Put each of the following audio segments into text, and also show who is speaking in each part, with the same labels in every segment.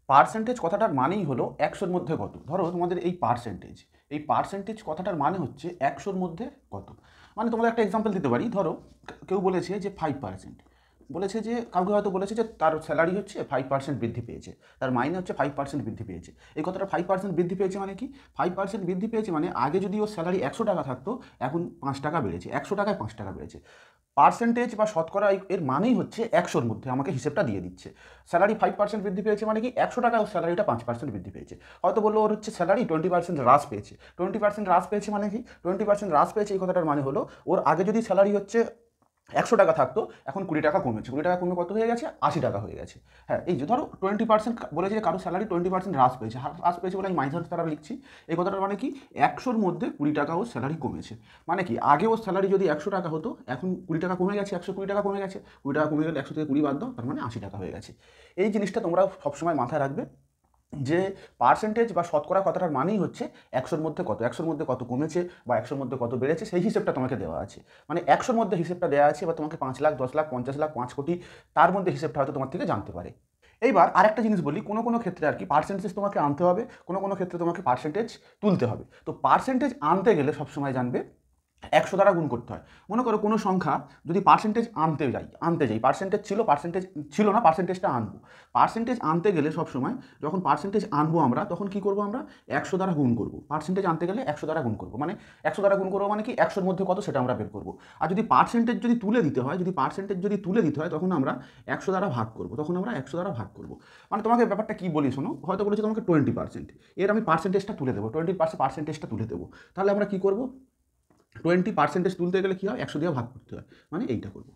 Speaker 1: Percentage কথাটার মানেই হলো একশোর মধ্যে কত। ধরো তোমাদের এই পার্সেন্টেজ কথাটার মানে হচ্ছে একশোর মধ্যে কত। মানে তোমাদের একটা এক্সাম্পল দিতে পারি। ধরো কেউ বলেছে যে 5%, বলেছে যে কাউকে হয়তো বলেছে যে তার স্যালারি হচ্ছে 5% বৃদ্ধি পেয়েছে, তার মাইনে হচ্ছে 5% বৃদ্ধি পেয়েছে। এই কথাটা 5% বৃদ্ধি পেয়েছে মানে কি? 5% বৃদ্ধি পেয়েছে মানে আগে যদি ওর স্যালারি 100 টাকা থাকতো, এখন 5 টাকা বেড়েছে, 100 টাকায় 5 টাকা বেড়েছে। পার্সেন্টেজ বা শতকরা এর মানেই হচ্ছে একশোর মধ্যে আমাকে হিসেবটা দিয়ে দিচ্ছে। স্যালারি 5% বৃদ্ধি পেয়েছে মানে কি 100 টাকায় ওর স্যালারিটা 5% বৃদ্ধি পেয়েছে। হয়তো বললো ওর হচ্ছে স্যালারি 20% হ্রাস পেয়েছে। 20% হ্রাস পেয়েছে মানে কি? 20% হ্রাস পেয়েছে এই কথাটার মানে হলো ওর আগে যদি স্যালারি হচ্ছে 100 টাকা থাকতো, এখন 20 টাকা কমেছে, 20 টাকা কমে কত হয়ে গেছে? 80 টাকা হয়ে গেছে। হ্যাঁ, এই যে ধরো 20% বলেছে যে কারো স্যালারি 20% হ্রাস পেয়েছে বলে আমি মাইনাস দ্বারা লিখছি। এই কথাটার মানে কি? 100-র মধ্যে 20 টাকা ওর স্যালারি কমেছে। মানে কি আগে ওর স্যালারি যদি 100 টাকা হতো, এখন 20 টাকা কমে গেছে, 120 টাকা কমে গেছে। 20 টাকা কমে গেলে 100 থেকে 20 বাদ দাও, তার মানে 80 টাকা হয়ে গেছে। এই জিনিসটা তোমরা সবসময় মাথায় রাখবে যে পার্সেন্টেজ বা শতকরা কথাটার মানেই হচ্ছে একশোর মধ্যে কত, একশোর মধ্যে কত কমেছে বা একশোর মধ্যে কত বেড়েছে, সেই হিসেবটা তোমাকে দেওয়া আছে। মানে একশোর মধ্যে হিসেবটা দেওয়া আছে, বা তোমাকে 5 লাখ, 10 লাখ, 50 লাখ, 5 কোটি, তার মধ্যে হিসেবটা হয়তো তোমার থেকে জানতে পারে। এইবার আরেকটা জিনিস বলি, কোনো কোনো ক্ষেত্রে আর কি পার্সেন্টেজ তোমাকে আনতে হবে, কোনো কোনো ক্ষেত্রে তোমাকে পার্সেন্টেজ তুলতে হবে। তো পার্সেন্টেজ আনতে গেলে সবসময় জানবে 100 দ্বারা গুণ করতে হয়। মনে করো কোনো সংখ্যা যদি পার্সেন্টেজ আনতে যাই, পার্সেন্টেজ ছিল না, পার্সেন্টেজটা আনবো। পার্সেন্টেজ আনতে গেলে সবসময় যখন পার্সেন্টেজ আনবো আমরা, তখন কি করবো? আমরা 100 দ্বারা গুণ করবো। পার্সেন্টেজ আনতে গেলে 100 দ্বারা গুণ করবো, মানে 100 দ্বারা গুণ করবো মানে কি 100-র মধ্যে কত সেটা আমরা বের করবো। আর যদি পার্সেন্টেজ যদি তুলে দিতে হয়, তখন আমরা 100 দ্বারা ভাগ করবো, মানে তোমাকে ব্যাপারটা কি বলি শোনো, হয়তো বলেছে তোমাকে 20%, এর আমি পার্সেন্টেজটা তুলে দেবো, 20% তুলে দেবো। তাহলে আমরা কি করবো? 20% তুলতে গেলে কী হয়? 100 দিয়ে ভাগ করতে হয়, মানে এইটা করবো।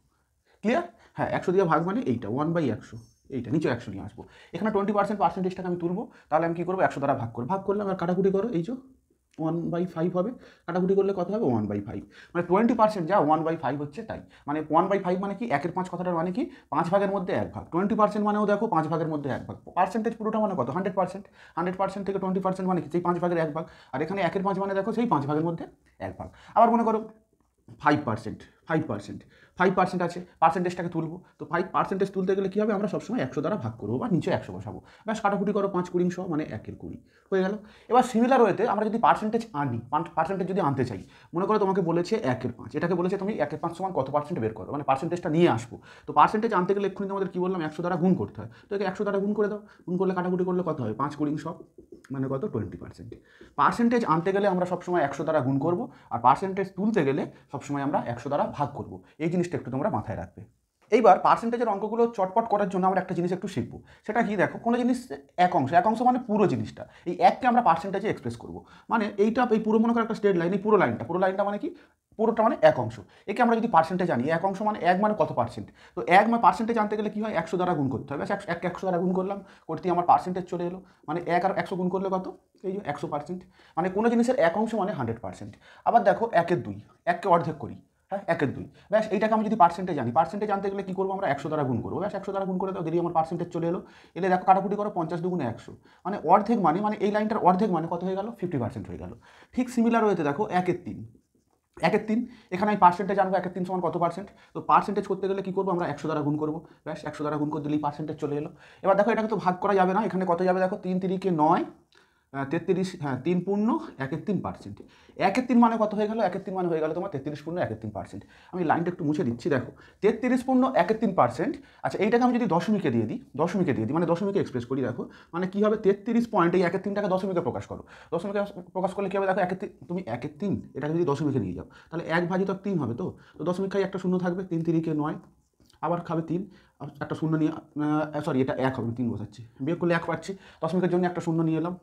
Speaker 1: ক্লিয়ার? হ্যাঁ, 100 দিয়ে ভাগ মানে এইটা 1/100, এইটা নিচে 100 নিয়ে আসবো। এখানে 20%টাকে আমি তুলবো, তাহলে আমি কী করবো? 100 দ্বারা ভাগ করলাম, আর কাটাকুটি করো, এই যে 1/5 হবে। কাটাকুটি করলে কত হবে? 1/5। মানে 20% যা 1/5 হচ্ছে তাই। মানে 1/5 মানে কি? 1/5 কথাটার মানে কি? 5 ভাগের মধ্যে 1 ভাগ। 20% মানেও দেখো 5 ভাগের মধ্যে 1 ভাগ। পার্সেন্টেজ পুরোটা মানে কত? 100%। 100% থেকে 20% মানে কি? সেই 5 ভাগের 1 ভাগ। আর এখানে 1/5 মানে দেখো সেই 5 ভাগের মধ্যে 1 ভাগ। আবার মনে করো 5%, 5% আছে, পার্সেন্টেজটাকে তুলবো। তো 5% তুলতে গেলে কী হবে? আমরা সবসময় 100 দ্বারা ভাগ করবো বা নিচে 100 বসাবো। ব্যাস, কাটাকুটি করো, 5 20 মানে 1/20 হয়ে গেল। এবার সিমিলার ওয়েতে আমরা যদি পার্সেন্টেজ যদি আনতে চাই, মনে করো তোমাকে বলেছে 1/5, এটাকে বলেছে তুমি 1/5 সমান কত পার্সেন্ট বের করো, মানে পার্সেন্টেজটা নিয়ে আসবো। তো পার্সেন্টেজ আনতে গেলে এক্ষুনি তোমাদের কী বললাম? 100 দ্বারা গুণ করতে হয়। তো একে 100 দ্বারা গুণ করে দাও, গুণ করলে কাটাকুটি করলে কত হবে? 5 20 মানে কত? 20%। পার্সেন্টেজ আনতে গেলে আমরা সবসময় 100 দ্বারা গুণ করবো, আর পার্সেন্টেজ তুলতে গেলে সবসময় আমরা 100 দ্বারা ভাগ করবো। এই জিনিসটা একটু তোমরা মাথায় রাখবে। এইবার পার্সেন্টেজের অঙ্কগুলো চটপট করার জন্য আমরা একটা জিনিস একটু শিখবো। সেটা কি? দেখো, কোনো জিনিস এক অংশ মানে পুরো জিনিসটা, এই এককে আমরা পার্সেন্টেজে এক্সপ্রেস করবো। মানে এই পুরো মনে করো একটা স্ট্রেট লাইন, এই পুরো লাইনটা মানে কি? পুরোটা মানে এক অংশ। একে আমরা যদি পার্সেন্টেজ আনি, এক অংশ মানে এক মানে কত পার্সেন্ট? তো এক মানে পার্সেন্টেজ আনতে গেলে কি হয়? 100 দ্বারা গুণ করতে হবে। 100 দ্বারা গুণ করলাম, করতেই আমার পার্সেন্টেজ চলে এলো। মানে 1 আর 100 গুণ করলে কত? এই যে 100%। মানে কোনো জিনিসের এক অংশ মানে 100%। আবার দেখো 1/2, এককে অর্ধেক করি, হ্যাঁ 1/2। ব্যাস, এইটাকে আমি যদি পার্সেন্টেজ আনতে গেলে কী করবো? আমরা 100 দ্বারা গুণ করবো। ব্যাস, 100 দ্বারা গুণ করে দাও, যদি আমার পার্সেন্টেজ চলে এলো। এলে দেখো কাটাকুটি করো, 50 দুগুণে 100, মানে অর্ধেক মানে এই লাইনটার অর্ধেক মানে কত হয়ে গেল? 50% হয়ে গেল। ঠিক সিমিলার হয়েছে দেখো 1/3, এখানে আমি পার্সেন্টেজ আনবো, 1/3 সমান কত পার্সেন্ট? তো পার্সেন্টেজ করতে গেলে কী করবো? আমরা 100 দ্বারা গুণ করবো। ব্যাস, 100 দ্বারা গুণ করে দিলেই পার্সেন্টেজ চলে এলো। এবার দেখো এটাকে তো ভাগ করা যাবে না, এখানে কত যাবে দেখো? 3 3 9, 33, হ্যাঁ 3 পূর্ণ 1/3%। 1/3 মানে কত হয়ে গেল? 1/3 মানে হয়ে গেল তোমার 33 পূর্ণ 1/3%। আমি লাইনটা একটু মুছে দিচ্ছি, দেখো 33 পূর্ণ 1/3%। আচ্ছা, এইটাকে আমি যদি দশমিকে দিয়ে দিই, মানে দশমিকে এক্সপ্রেস করি, দেখো মানে কী হবে? 33 পয়েন্ট, এই 1/3টাকে দশমিকে প্রকাশ করো। দশমিকে প্রকাশ করলে কী হবে? দেখো 1/3, তুমি 1/3 এটাকে যদি দশমিকে নিয়ে যাও, তাহলে 1/3 হবে। তো দশমিক খাই একটা শূন্য থাকবে, 3 3 9, আবার খাবে 3, একটা শূন্য নিয়ে, সরি এটা 1 হবে, 3 বসাচ্ছি, বিয়োগ করলে 1 পাচ্ছি। দশমিকের জন্য একটা শূন্য নিয়ে এলাম,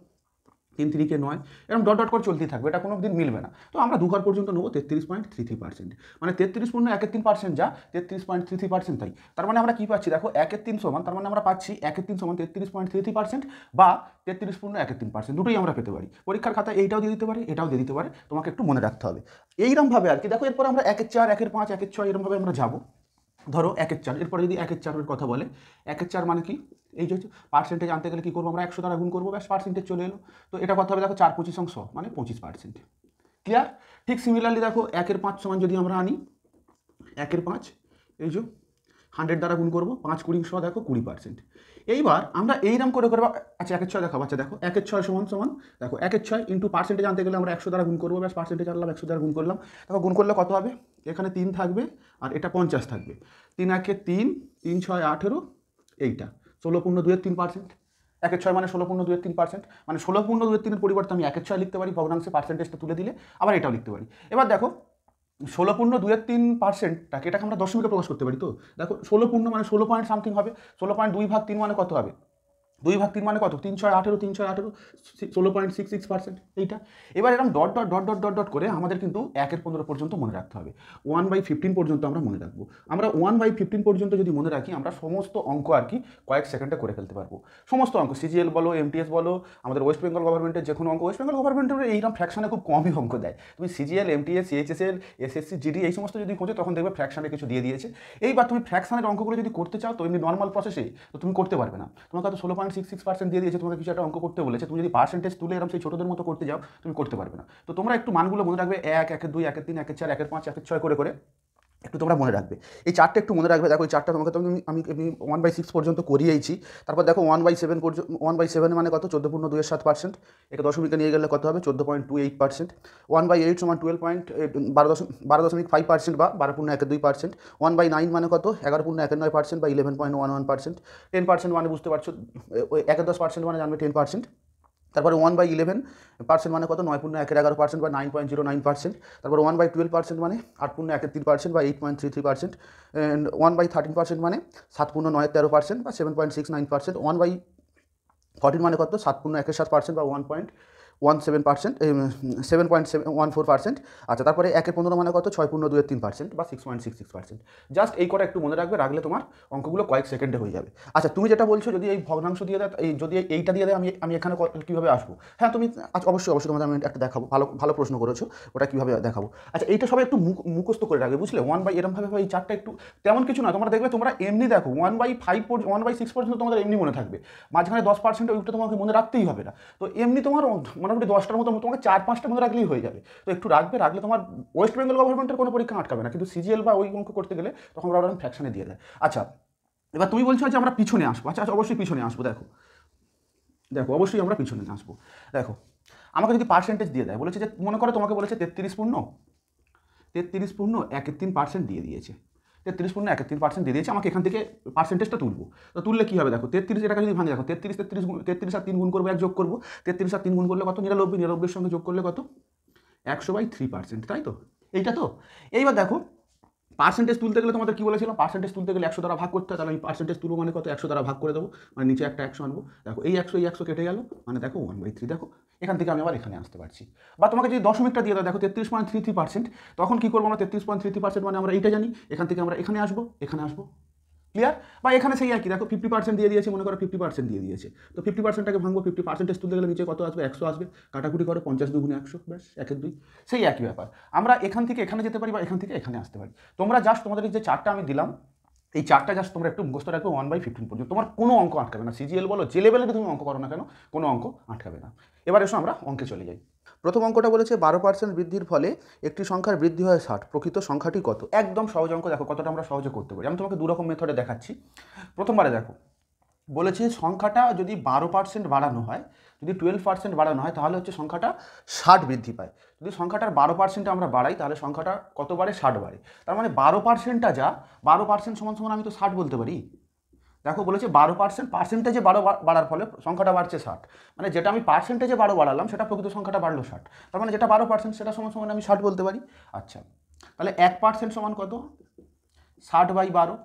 Speaker 1: 3 3 9, এরকম ডট করে চলতেই থাকবে, এটা কোনো দিন মিলবে না। তো আমরা 2 ঘর পর্যন্ত নেবো 33.33%। মানে 33 পূর্ণ 1/3% যা 33.33% তাই। তার মানে আমরা কী পাচ্ছি দেখো? 1/3 সমান, তার মানে আমরা পাচ্ছি 1/3 সমান 33.33% বা 33 পূর্ণ 1/3%, দুটোই আমরা পেতে পারি। পরীক্ষার খাতায় এইটাও দিয়ে দিতে পারে, এটাও দিয়ে দিতে পারে, তোমাকে একটু মনে রাখতে হবে। এইরকমভাবে আর কি। দেখো এরপর আমরা 1/4, 1/5, 1/6 এরকমভাবে আমরা যাবো। ধরো 1/4, এরপরে যদি 1/4 কথা বলে, 1/4 মানে কি? এই যে পার্সেন্টেজ আনতে গেলে কী করবো? আমরা 100 দ্বারা গুণ করবো, ব্যাস পার্সেন্টেজ চলে এলো। তো এটা কথা হবে দেখো 4 25 মানে 25%। ক্লিয়ার? ঠিক সিমিলারলি দেখো 1/5 সমান যদি আমরা আনি, 1/5, এই যে 100 দ্বারা গুণ করবো, 5 20 100 দেখো 20%। এইবার আমরা এইরকম করে করবো। আচ্ছা 1/6 দেখাবো। আচ্ছা দেখো 1/6 সমান সমান দেখো 1/6 ইন্টু পার্সেন্টেজ আনতে গেলে আমরা 100 দ্বারা গুণ করবো, ব্যাস পার্সেন্টেজ আনলাম 100 দ্বারা গুণ করলাম। দেখো গুণ করলে কত হবে, এখানে 3 থাকবে আর এটা 50 থাকবে। 3 একে 3, 3 6 18, এইটা 16.23%। 1/6 মানে 16.23%, মানে 16.23-এর পরিবর্তে আমি 1/6 লিখতে পারি, ভগ্নাংশে পার্সেন্টেজটা তুলে দিলে আবার এটাও লিখতে পারি। এবার দেখো 16.23%টাকে এটাকে আমরা দশমিকে প্রকাশ করতে পারি। তো দেখো 16 মানে 16 পয়েন্ট সামথিং হবে, 16.2/3 মানে কত হবে, 2/3 মানে কত, 3 6 18, 3 6 18, 16.66%। এইটা এবার এরকম dot dot dot dot dot dot করে আমাদের কিন্তু 1/15 পর্যন্ত মনে রাখতে হবে। 1/15 পর্যন্ত আমরা মনে রাখবো। আমরা 1/15 পর্যন্ত যদি মনে রাখি, আমরা সমস্ত অঙ্ক আর কি কয়েক সেকেন্ডে করে ফেলতে পারবো। সমস্ত অঙ্ক, সিজিএল বলো, এমটিএস বলো, আমাদের ওয়েস্ট বেঙ্গল গভর্নমেন্টের যে কোনো অঙ্ক, ওয়েস্ট বেঙ্গল গভর্নমেন্টের এইরকম ফ্র্যাকশনে খুব কমই অঙ্ক দেয়। তুমি CGL, MTS, CHSL, SSC, GD এই সমস্ত যদি খোঁজো তখন দেখবে ফ্র্যাকশনে কিছু দিয়ে দিয়েছে। এইবার তুমি ফ্র্যাকশনের অঙ্কগুলো যদি করতে চাও তো এমনি নর্মাল প্রসেসে তো তুমি করতে পারবে না। তোমাকে হয়তো 16.66% দিয়ে দিয়েছে, তোমাকে কিছু একটা অঙ্ক করতে বলেছে, তুমি যদি পার্সেন্টেজ তুলে এরকম সেই ছোটোদের মতো করতে যাও তুমি করতে পারবে না। তো তোমরা একটু মানগুলো মনে রাখবে, 1, 1, 2, 1, 3, 1, 4, 1, 5, 1, 6 করে একটু তোমরা মনে রাখবে। এই চারটে একটু মনে রাখবে। দেখো এই চারটা তোমাকে তো আমি 1/6 পর্যন্ত করিয়েছি। তারপর দেখো 1/7 পর্যন্ত, 1/7 মানে কত, 14.27%। একে দশমিকে নিয়ে গেলে কত হবে, 14.28%। 1/8 সমান 12.5% বা 12.12%। 1/9 মানে কত, 11.19% বা 11.11%। 10% মানে বুঝতে পারছো, 1/10% মানে জানবে 10%। তারপরে 1/11% মানে কত, 9.11% বা 9.09%। তারপরে 1/12% মানে 8.13% বা 8.33%। 1/13% মানে 7.913% বা 7.69%। 1/14 মানে কত, 7.17% বা 1.17%, 7.14%। আচ্ছা তারপরে 1/15 মানে কত, 6.23% বা 6.66%। জাস্ট এই করে একটু মনে রাখবে, রাখলে তোমার অঙ্কগুলো কয়েক সেকেন্ডে হয়ে যাবে। আচ্ছা তুমি যেটা বলছো যদি এই ভগ্নাংশ দিয়ে দেয়, এই যদি এইটা দিয়ে দেয় আমি এখানে কীভাবে আসবো, হ্যাঁ তুমি অবশ্যই তোমাদের আমি একটা দেখাবো, ভালো প্রশ্ন করেছো, ওটা কীভাবে দেখাবো। আচ্ছা এইটা সবাই একটু মুখস্থ করে রাখবে, বুঝলে। 1/, এরমভাবে এই চারটা একটু তেমন কিছু না, তোমরা দেখবে তোমরা এমনি দেখো 1/5, 1/6 পর্যন্ত তোমাদের এমনি মনে থাকবে, মাঝখানে 10% ওইটা তোমাকে মনে রাখতেই হবে না। তো এমনি তোমার মোটামুটি 10টার মতো তোমাকে 4-5টা মনে রাখলেই হয়ে যাবে। তো একটু রাখলে তোমার ওয়েস্ট বেঙ্গল গভর্নমেন্টের কোনো পরীক্ষা আটকাবে না, কিন্তু সিজিএল বা ওই অঙ্ক করতে গেলে তখন ওরা ফ্র্যাকশনে দিয়ে দেয়। আচ্ছা এবার তুমি বলছো যে আমরা পিছনে আসবো। আচ্ছা অবশ্যই পিছনে আসবো। দেখো অবশ্যই আমরা পিছনে আসবো। দেখো আমাকে যদি পার্সেন্টেজ দিয়ে দেয়, বলেছে যে মনে করো তোমাকে বলেছে 33.1 দিয়ে দিয়েছে, 33.1 দিয়ে দিয়েছে, আমাকে এখান থেকে পার্সেন্টেজটা তুলবো। তো তুললে কী হবে, দেখো 33 এটাকে যদি ভাঙে, দেখো 33 আর 3 গুণ করবো, 1 যোগ করবো, 33 আর 3 গুণ করলে কত, 99, 99-এর সঙ্গে যোগ করলে কত, 100/3%, তাই তো, এইটা তো। এইবার দেখো পার্সেন্টেজ তুলতে গেলে তোমাদের কী বলেছিলাম, পার্সেন্টেজ তুলতে গেলে 100 দ্বারা ভাগ করতে হয়, তাহলে আমি পার্সেন্টেজ তুলবো মানে কত, 100 দ্বারা ভাগ করে দেবো, মানে নিচে একটা 100 আনবো। দেখো এই 100 কেটে গেল, মানে দেখো 1/3। দেখো এখান থেকে আমি আবার এখানে আসতে পারছি। বা তোমাকে যদি দশমিকটা দিয়ে দাও, দেখো 33.33%, তখন কী করবো আমরা, 33.33% মানে আমরা এইটা জানি, এখান থেকে আমরা এখানে আসবো। ক্লিয়ার? বা এখানে সেই একই, দেখো 50% দিয়ে দিয়েছে, মনে করো 50% দিয়ে দিয়েছে, তো 50%টাকে ভাঙবো, 50% তুলতে গেলে নিচে কত আসবে, 100 আসবে, কাটাকুটি করো, 50 2 × 100, ব্যাস 1/2, সেই একই ব্যাপার। আমরা এখান থেকে এখানে যেতে পারি বা এখান থেকে এখানে আসতে পারি। তোমরা জাস্ট তোমাদের যে চারটা আমি দিলাম, এই চারটা জাস্ট তোমরা একটু মুখস্থ রাখবে, 1/15 পর্যন্ত তোমার কোনো অঙ্ক আটকাবে না। সিজিএল বলো, যে লেভেলে তুমি অঙ্ক করো না কেন, কোনো অঙ্ক আটকাবে না। এবার এসো আমরা অঙ্কে চলে যাই। প্রথম অঙ্কটা বলেছে 12% বৃদ্ধির ফলে একটি সংখ্যার বৃদ্ধি হয় 60, প্রকৃত সংখ্যাটি কত। একদম সহজ অঙ্ক, দেখো কতটা আমরা সহজে করতে পারি। আমি তোমাকে দুরকম মেথডে দেখাচ্ছি। প্রথমবারে দেখো বলেছে সংখ্যাটা যদি 12% বাড়ানো হয়, যদি 12% বাড়ানো হয়, তাহলে হচ্ছে সংখ্যাটা 60 বৃদ্ধি পায়। যদি সংখ্যাটার 12% আমরা বাড়াই, তাহলে সংখ্যাটা কত বাড়ে, 60 বাড়ে। তার মানে 12%টা যা, 12% সমান আমি তো 60 বলতে পারি। দেখো বলেছে 12%, পার্সেন্টেজে 12 বাড়ার ফলে সংখ্যাটা বাড়ছে 60, মানে যেটা আমি পার্সেন্টেজে 12 বাড়ালাম সেটা প্রকৃত সংখ্যাটা বাড়লো 60, তার মানে যেটা 12% সেটা সমান আমি 60 বলতে পারি। আচ্ছা তাহলে 1% সমান কত, 60/12।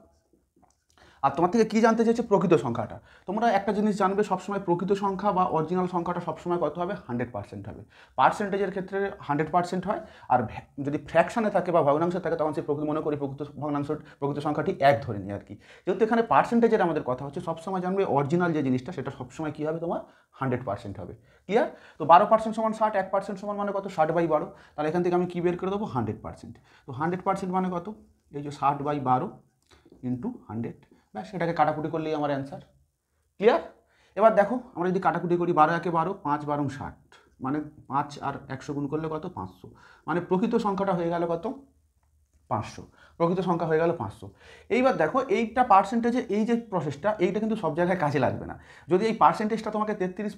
Speaker 1: আর তোমার থেকে কী জানতে চাইছে, প্রকৃত সংখ্যাটা। তোমরা একটা জিনিস জানবে সবসময়, প্রকৃত সংখ্যা বা অরিজিনাল সংখ্যাটা সবসময় কত হবে, 100% হবে। পার্সেন্টেজের ক্ষেত্রে 100% হয়, আর যদি ফ্র্যাকশানে থাকে বা ভগ্নাংশে থাকে তখন সে প্রকৃত, মনে করি প্রকৃত সংখ্যাটি 1 ধরে নিই আর কি। যেহেতু এখানে পার্সেন্টেজের আমাদের কথা হচ্ছে, সবসময় জানবে অরিজিনাল যে জিনিসটা সেটা সবসময় কী হবে, তোমার 100% হবে। ক্লিয়ার? তো 12% সমান 60, 1% সমান মানে কত, 60/12। তাহলে এখান থেকে আমি কী বের করে দেবো, 100%। তো 100% মানে কত, এই যে 60/12 ইন্টু 100, ব্যাস এটাকে কাটাকুটি করলেই আমার অ্যান্সার। ক্লিয়ার? এবার দেখো আমরা যদি কাটাকুটি করি, 12 একে 12, 5 12 60, মানে 5 আর 100 গুণ করলে কত, 500, মানে প্রকৃত সংখ্যাটা হয়ে গেল কত, 500, প্রকৃত সংখ্যা হয়ে গেল 500। এইবার দেখো এইটা পার্সেন্টেজে এই যে প্রসেসটা এইটা কিন্তু সব জায়গায় কাজে লাগবে না। যদি এই পার্সেন্টেজটা তোমাকে 33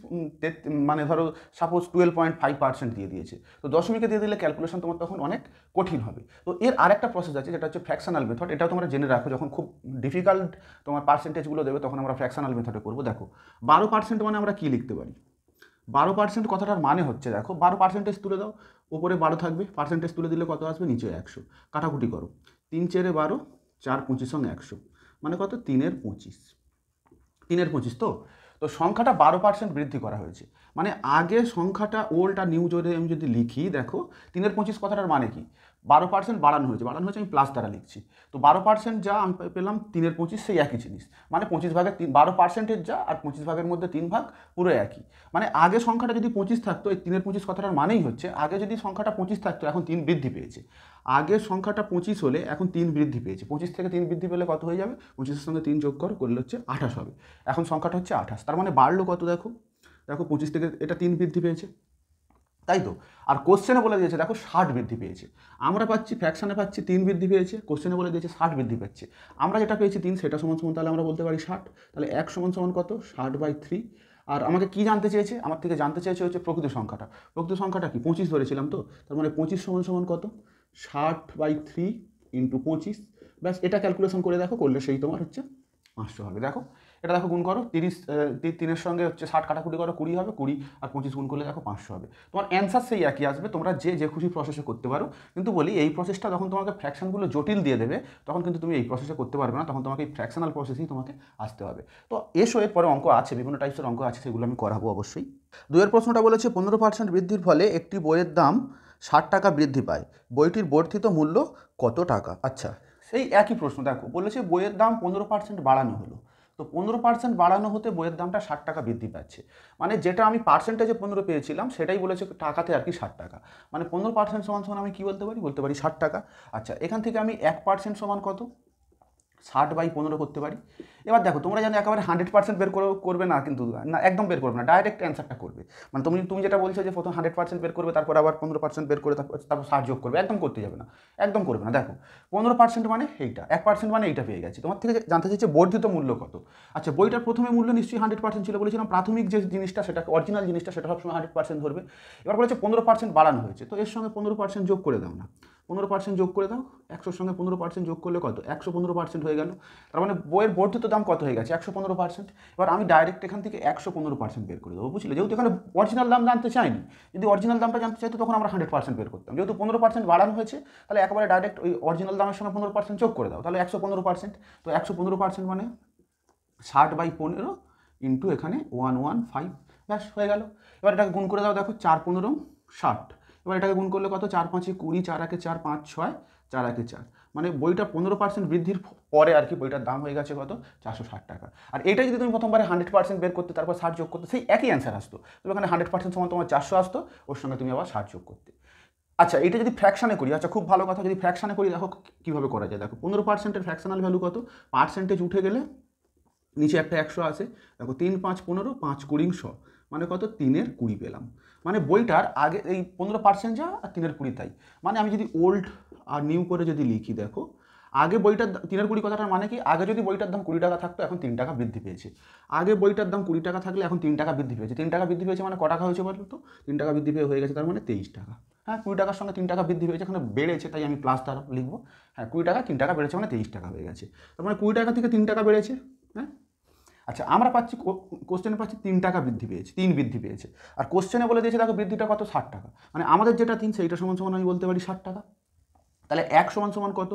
Speaker 1: মানে ধরো সাপোজ 12.5% দিয়ে দিয়েছে, তো দশমিকে দিয়ে দিলে ক্যালকুলেশন তোমার তখন অনেক কঠিন হবে। তো এর আরেকটা প্রসেস আছে যেটা হচ্ছে ফ্র্যাকশনাল মেথড। এটাও তোমরা জেনে রাখো, যখন খুব ডিফিকাল্ট তোমার পার্সেন্টেজগুলো দেবে তখন আমরা ফ্র্যাকশনাল মেথডে করবো। দেখো 12% মানে আমরা কী লিখতে পারি? 12% কথাটার মানে হচ্ছে, দেখো 12% তুলে দাও, উপরে 12 থাকবে, পার্সেন্টেজ তুলে দিলে কত আসবে? নিচে 100। কাটাকুটি করো, 3 4 12, 4 25 সঙ্গে 100, মানে কত? 3 25। 3 25 তো তো সংখ্যাটা 12% বৃদ্ধি করা হয়েছে। মানে আগে সংখ্যাটা ওল্ড আর নিউ জোরে আমি যদি লিখি, দেখো 3 25 কথাটার মানে কি? 12% বাড়ানো হয়েছে, আমি প্লাস দ্বারা লিখছি। তো 12% যা আমি পেলাম 3 25 সেই একই জিনিস, মানে 25 ভাগের 12% যা আর 25 ভাগের মধ্যে 3 ভাগ পুরো একই। মানে আগে সংখ্যাটা যদি 25 থাকতো, এই 3 25 কথাটার মানেই হচ্ছে আগে যদি সংখ্যাটা 25 থাকতো এখন 3 বৃদ্ধি পেয়েছে। আগের সংখ্যাটা 25 হলে এখন 3 বৃদ্ধি পেয়েছে। 25 থেকে 3 বৃদ্ধি পেলে কত হয়ে যাবে? 25-এর সঙ্গে 3 যোগ করলে হচ্ছে 28 হবে। এখন সংখ্যাটা হচ্ছে 28, তার মানে বাড়লো কত? দেখো 25 থেকে এটা 3 বৃদ্ধি পেয়েছে, তাই তো। আর কোশ্চেনে বলে দিয়েছে দেখো 60 বৃদ্ধি পেয়েছে। আমরা পাচ্ছি ফ্র্যাকশানে পাচ্ছি 3 বৃদ্ধি পেয়েছে, কোশ্চেনে বলে দিয়েছে 60 বৃদ্ধি পাচ্ছে। আমরা যেটা পেয়েছি 3, সেটা সমান সমান তাহলে আমরা বলতে পারি 60। তাহলে 1 সমান সমান কত? 60/3। আর আমাকে কি জানতে চেয়েছে? আমার থেকে জানতে চেয়েছে হচ্ছে প্রকৃত সংখ্যাটা। প্রকৃত সংখ্যাটা কি? 25 ধরেছিলাম, তো তার মানে 25 সমান সমান কত? 60/3 × 25। ব্যাস, এটা ক্যালকুলেশন করে দেখো, করলে সেই তোমার হচ্ছে 500 হবে। দেখো এটা দেখো, গুণ করো, 30 3-এর সঙ্গে হচ্ছে 60 কাটাকুটি করো, 20 হবে, 20 আর 25 গুণ করলে দেখো 500 হবে। তোমার অ্যান্সার সেই একই আসবে, তোমরা যে খুশি প্রসেসে করতে পারো। কিন্তু বলি এই প্রসেসটা যখন তোমাকে ফ্র্যাকশনগুলো জটিল দিয়ে দেবে তখন কিন্তু তুমি এই প্রসেসে করতে পারবে না, তখন তোমাকে এই ফ্র্যাকশনাল প্রসেসেই তোমাকে আসতে হবে। তো এসো এর পরে অঙ্ক আছে, বিভিন্ন টাইপসের অঙ্ক আছে, সেগুলো আমি করাবো অবশ্যই। 2-এর প্রশ্নটা বলেছে 15% বৃদ্ধির ফলে একটি বইয়ের দাম 60 টাকা বৃদ্ধি পায়, বইটির বর্ধিত মূল্য কত টাকা? আচ্ছা, সেই একই প্রশ্ন। দেখো বলেছে বইয়ের দাম 15% বাড়ানো হলো, তো 15% বাড়ানো হতে বইয়ের দামটা 60 টাকা বৃদ্ধি পাচ্ছে। মানে যেটা আমি পার্সেন্টেজে 15 পেয়েছিলাম সেটাই বলেছে টাকাতে আর কি 60 টাকা। মানে 15% সমান সমান আমি কী বলতে পারি? বলতে পারি 60 টাকা। আচ্ছা, এখান থেকে আমি 1% সমান কত? 60/15 করতে পারি। এবার দেখো তোমরা জানো একেবারে 100% বের করবে না, কিন্তু না একদম বের করবে না, ডাইরেক্ট অ্যান্সারটা করবে। মানে তুমি যেটা বলছো যে প্রথম 100% বের করবে, তারপর আবার 15% বের করে তারপর 60 যোগ করবে, একদম করতে যাবে না, একদম করবে না। দেখো 15% মানে এইটা, 1% মানে এইটা পেয়ে গেছি। তোমার থেকে জানতে চাইছে বর্ধিত মূল্য কত। আচ্ছা, বইটার প্রথমে মূল্য নিশ্চয়ই 100% ছিল, বলেছিলাম প্রাথমিক যে জিনিসটা সেটা অরিজিনাল জিনিসটা সেটা সবসময় 100% ধরবে। এবার বলেছে 15% বাড়ানো হয়েছে, তো এর সঙ্গে 15% যোগ করে দাও না, 15% যোগ করে দাও। 100-র সঙ্গে 15% যোগ করলে কত? 115% হয়ে গেল। তার মানে বইয়ের বর্ধিত দাম কত হয়ে গেছে? 115%। এবার আমি ডাইরেক্ট এখান থেকে 115% বের করে দেবো, বুঝলে? যেহেতু এখানে অরিজিনাল দাম জানতে চাইনি, যদি অরিজিনাল দামটা জানতে চাইতো তখন আমরা 100% বের করতাম। যেহেতু 15% বাড়ানো হয়েছে তাহলে একেবারে ডাইরেক্ট ওই অরিজিনাল দামের সঙ্গে 15% যোগ করে দাও, তাহলে 115%। তো 115% মানে 60/15 ইন্টু এখানে 115, ব্যাস হয়ে গেল। এবার এটাকে গুণ করে দাও, দেখো 4×15 = 60। এবার এটাকে গুণ করলে কত? 4×5 = 20, 4×1 4, 5 6, 4×1 4। মানে বইটা 15% বৃদ্ধির পরে আর কি বইটার দাম হয়ে গেছে কত? 460 টাকা। আর এটা যদি তুমি প্রথমবারে 100% বের করতে, তারপর 60 যোগ করতে, সেই একই অ্যান্সার আসতো। তবে এখানে 100% সমান তোমার 400 আসতো, ওর সঙ্গে তুমি আবার 60 যোগ করতে। আচ্ছা, এটা যদি ফ্র্যাকশানে করি, আচ্ছা খুব ভালো কথা, যদি ফ্র্যাকশানে করি দেখো কীভাবে করা যায়। দেখো 15%-এর ফ্র্যাকশনাল ভ্যালু কত? পার্সেন্টেজ উঠে গেলে নিচে একটা 100 আসে। দেখো 3 5 15, 5 20 100, মানে কত? 3-এর 20 পেলাম। মানে বইটার আগে এই 15% যা আর 3-এর 20 তাই। মানে আমি যদি ওল্ড আর নিউ করে যদি লিখি, দেখো আগে বইটার 3-এর 20 কথাটার মানে কি? আগে যদি বইটার দাম 20 টাকা থাকতো, এখন 3 টাকা বৃদ্ধি পেয়েছে। আগে বইটার দাম 20 টাকা থাকলে এখন 3 টাকা বৃদ্ধি পেয়েছে। 3 টাকা বৃদ্ধি পেয়েছে মানে ক টাকা হয়েছে বলো তো? 3 টাকা বৃদ্ধি পেয়ে হয়ে গেছে, তার মানে 23 টাকা। হ্যাঁ, 20 টাকার সঙ্গে 3 টাকা বৃদ্ধি পেয়েছে, এখানে বেড়েছে তাই আমি প্লাস দ্বারা লিখবো। হ্যাঁ, 20 টাকা 3 টাকা বেড়েছে মানে 23 টাকা হয়ে গেছে। তার মানে 20 টাকা থেকে 3 টাকা বেড়েছে। হ্যাঁ, আচ্ছা, আমরা পাচ্ছি কোশ্চেনে পাচ্ছি 3 টাকা বৃদ্ধি পেয়েছে, 3 বৃদ্ধি পেয়েছে। আর কোশ্চেনে বলে দিয়েছে দেখো বৃদ্ধিটা কত? 60 টাকা। মানে আমাদের যেটা 3 সেইটা সমান সমান আমি বলতে পারি 60 টাকা। তাহলে 1 সমান সমান কত?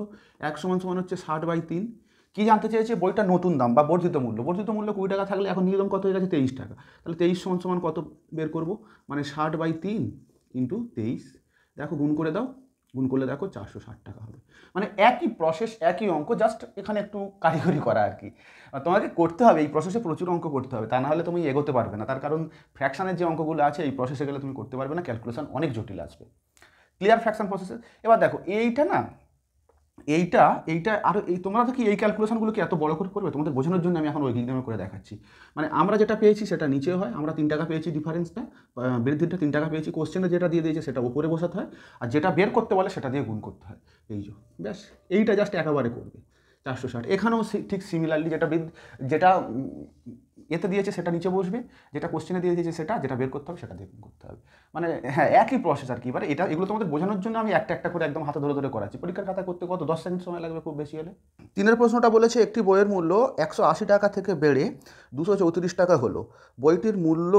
Speaker 1: 1 সমান সমান হচ্ছে 60/3। কী জানতে চেয়েছে? বইটার নতুন দাম বা বর্ধিত মূল্য। বর্ধিত মূল্য 20 টাকা থাকলে এখন নিলাম কত হয়ে গেছে? 23 টাকা। তাহলে 23 সমান সমান কত বের করবো? মানে 60/3 × 23। দেখো গুণ করে দাও, গুণ করলে দেখো 460 টাকা হবে। মানে একই প্রসেস, একই অঙ্ক, জাস্ট এখানে একটু কারিগরি করা আর কি। তোমাকে করতে হবে, এই প্রসেসে প্রচুর অঙ্ক করতে হবে, তা না হলে তুমি এগোতে পারবে না। তার কারণ ফ্র্যাকশানের যে অঙ্কগুলো আছে এই প্রসেসে গেলে তুমি করতে পারবে না, ক্যালকুলেশন অনেক জটিল আসবে। ক্লিয়ার ফ্র্যাকশন প্রসেসে? এবার দেখো এইটা না, এইটা এইটা আর এই তোমরা তো কি এই ক্যালকুলেশনগুলোকে এত বড় করে করবে? তোমাদের বোঝানোর জন্য আমি এখন ওই নিয়মে করে দেখাচ্ছি। মানে আমরা যেটা পেয়েছি সেটা নিচে হয়, আমরা 3 টাকা পেয়েছি ডিফারেন্সটা, বৃদ্ধিটা 3 টাকা পেয়েছি, কোশ্চেনে যেটা দিয়ে দিয়েছে সেটা উপরে বসাতে হয়, আর যেটা বের করতে বলে সেটা দিয়ে গুণ করতে হয়। এই যে ব্যাস, এইটা জাস্ট একেবারে করবে 460। এখানেও ঠিক সিমিলারলি যেটা এতে দিয়েছে সেটা নিচে বসবে, যেটা কোশ্চেনে দিয়ে দিয়েছে সেটা, যেটা বের করতে হবে সেটা দিয়ে গুণ করতে হবে। মানে হ্যাঁ, একই প্রসেস আর কি। এবার এগুলো তোমাদের বোঝানোর জন্য আমি একটা একটা করে একদম হাতে ধরে ধরে করাচ্ছি। পরীক্ষার খাতা করতে কত 10 সেকেন্ড সময় লাগবে খুব বেশি হলে। 3 প্রশ্নটা বলেছে একটি বইয়ের মূল্য 180 টাকা থেকে বেড়ে 234 টাকা হলো, বইটির মূল্য